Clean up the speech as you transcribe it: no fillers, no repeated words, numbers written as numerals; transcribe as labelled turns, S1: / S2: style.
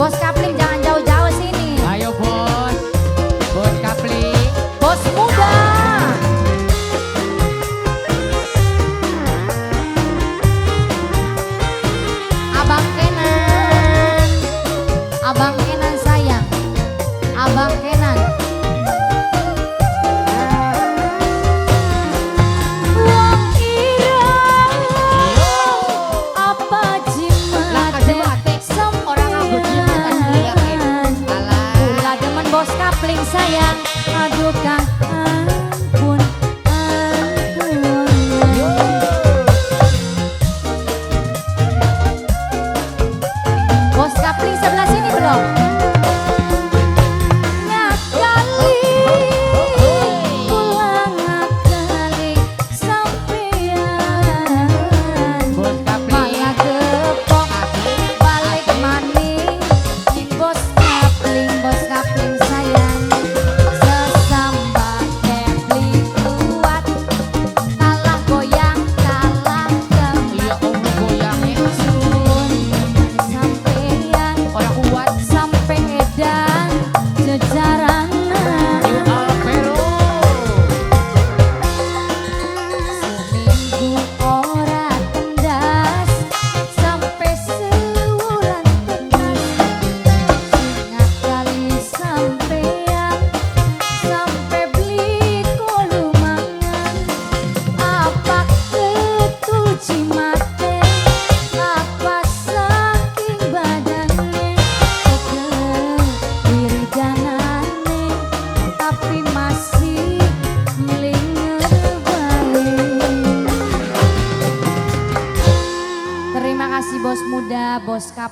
S1: Bos Kapling jangan jauh-jauh sini.
S2: Ayo bos, bos Kapling.
S1: Bos muda. Abang Kenan. Abang Kenan sayang. Abang Kenan. Wong ireng apa jimate som orang ambut jimatan kula demen bos Kapling sayang. Aduh kang ampun ampun. Bos Kapling sebelah sini belum? Ngakali, pulang ngakali sampean.
S2: Bos Kapling.
S1: Malah gepok balik maning. Bos Kapling sayang. Sesambat Kepling kuat. Kalah goyang, kalah
S2: Iya
S1: gemet.
S2: om goyangnya
S1: Sun sampean
S2: orang kuat.
S1: sampai edan jejarana.
S2: Alvero.
S1: Seminggu ora tendas sampai sewulan tenas. Ingat kali sampean sampai beli kolumangan. Apa ketuci mate apa saking badannya pegel diri janane tapi masih melinger balik. Terima kasih bos muda, bos Kapling.